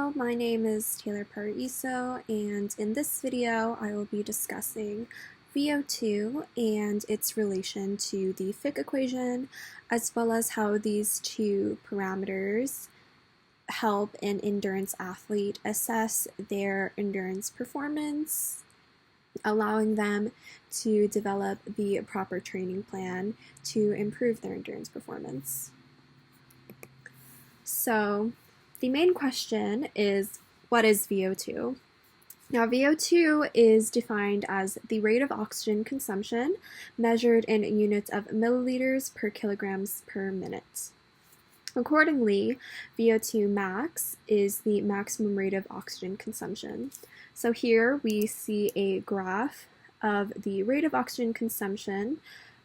Hello, my name is Taylor Paraiso, and in this video I will be discussing VO2 and its relation to the Fick equation, as well as how these two parameters help an endurance athlete assess their endurance performance, allowing them to develop the proper training plan to improve their endurance performance. So, the main question is, what is VO2? Now, VO2 is defined as the rate of oxygen consumption measured in units of milliliters per kilograms per minute. Accordingly, VO2 max is the maximum rate of oxygen consumption. So here we see a graph of the rate of oxygen consumption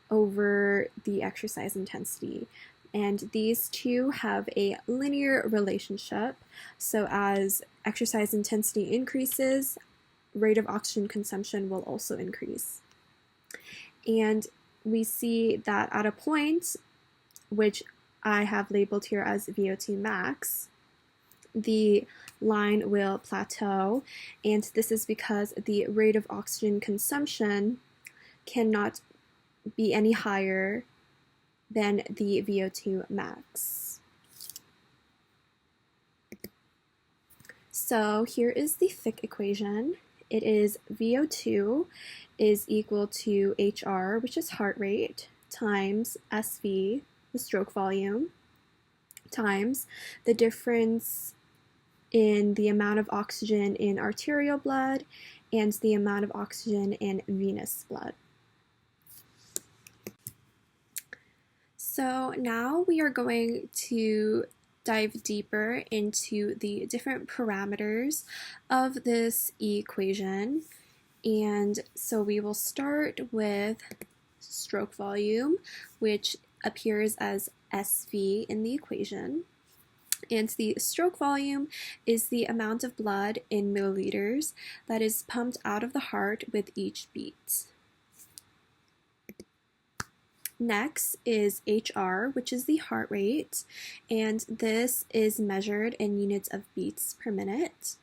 over the exercise intensity. And these two have a linear relationship. So as exercise intensity increases, rate of oxygen consumption will also increase. And we see that at a point, which I have labeled here as VO2 max, the line will plateau, and this is because the rate of oxygen consumption cannot be any higher than the VO2 max. So here is the Fick equation. It is VO2 is equal to HR, which is heart rate, times SV, the stroke volume, times the difference in the amount of oxygen in arterial blood and the amount of oxygen in venous blood. So now we are going to dive deeper into the different parameters of this equation. And so we will start with stroke volume, which appears as SV in the equation. And the stroke volume is the amount of blood in milliliters that is pumped out of the heart with each beat. Next is HR, which is the heart rate, and this is measured in units of beats per minute.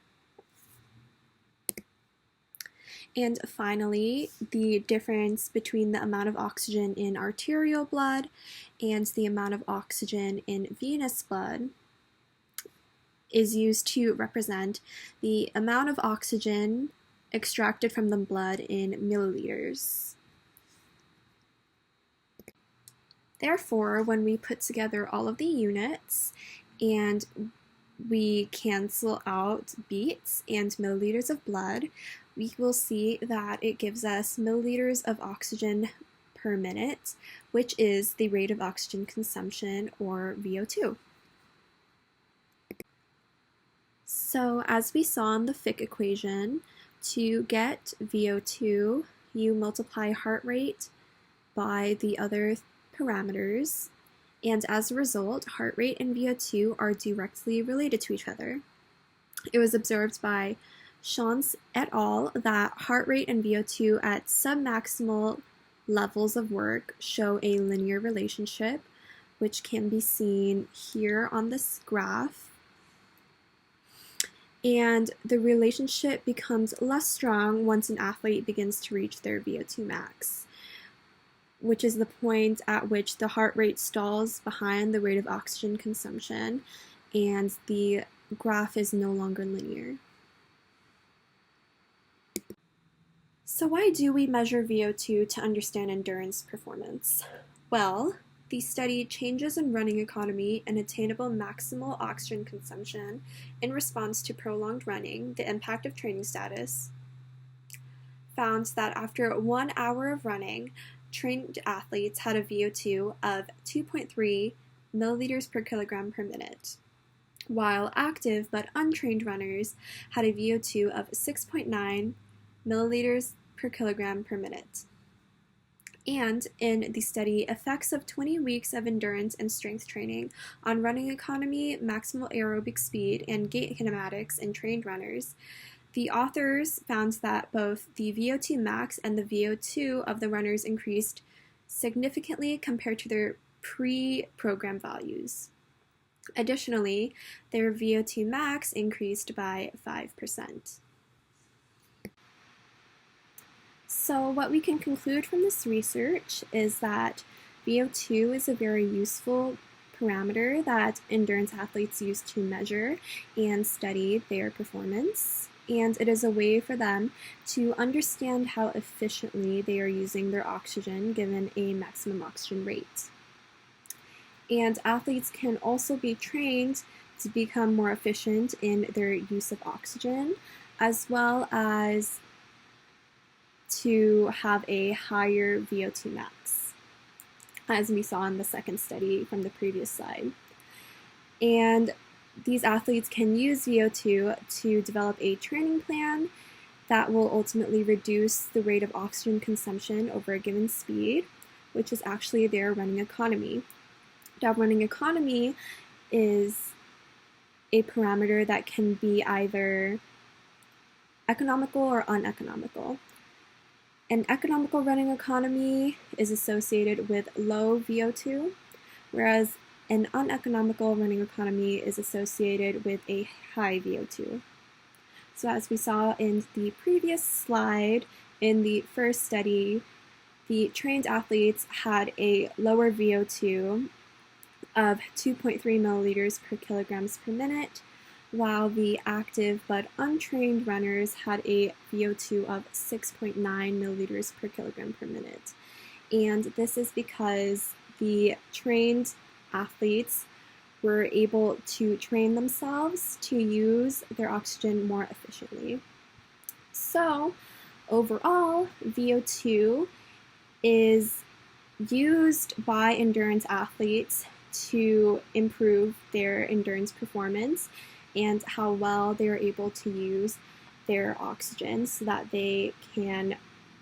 And finally, the difference between the amount of oxygen in arterial blood and the amount of oxygen in venous blood is used to represent the amount of oxygen extracted from the blood in milliliters. Therefore, when we put together all of the units and we cancel out beats and milliliters of blood, we will see that it gives us milliliters of oxygen per minute, which is the rate of oxygen consumption, or VO2. So as we saw in the Fick equation, to get VO2, you multiply heart rate by the other parameters, and as a result, heart rate and VO2 are directly related to each other. It was observed by Shantz et al. That heart rate and VO2 at submaximal levels of work show a linear relationship, which can be seen here on this graph. And the relationship becomes less strong once an athlete begins to reach their VO2 max, which is the point at which the heart rate stalls behind the rate of oxygen consumption, and the graph is no longer linear. So why do we measure VO2 to understand endurance performance? Well, the study Changes in Running Economy and Attainable Maximal Oxygen Consumption in Response to Prolonged Running, the Impact of Training Status, found that after 1 hour of running, trained athletes had a VO2 of 2.3 milliliters per kilogram per minute, while active but untrained runners had a VO2 of 6.9 milliliters per kilogram per minute. And in the study Effects of 20 Weeks of Endurance and Strength Training on Running Economy, Maximal Aerobic Speed, and Gait Kinematics in Trained Runners, the authors found that both the VO2 max and the VO2 of the runners increased significantly compared to their pre-program values. Additionally, their VO2 max increased by 5%. So what we can conclude from this research is that VO2 is a very useful parameter that endurance athletes use to measure and study their performance. And it is a way for them to understand how efficiently they are using their oxygen given a maximum oxygen rate. And athletes can also be trained to become more efficient in their use of oxygen, as well as to have a higher VO2 max, as we saw in the second study from the previous slide. And these athletes can use VO2 to develop a training plan that will ultimately reduce the rate of oxygen consumption over a given speed, which is actually their running economy. Now, running economy is a parameter that can be either economical or uneconomical. An economical running economy is associated with low VO2, whereas an uneconomical running economy is associated with a high VO2. So as we saw in the previous slide, in the first study, the trained athletes had a lower VO2 of 2.3 milliliters per kilograms per minute, while the active but untrained runners had a VO2 of 6.9 milliliters per kilogram per minute. And this is because the trained athletes were able to train themselves to use their oxygen more efficiently. So overall, VO2 is used by endurance athletes to improve their endurance performance and how well they are able to use their oxygen so that they can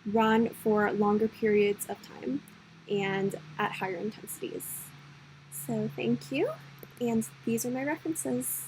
run for longer periods of time and at higher intensities. So thank you, and these are my references.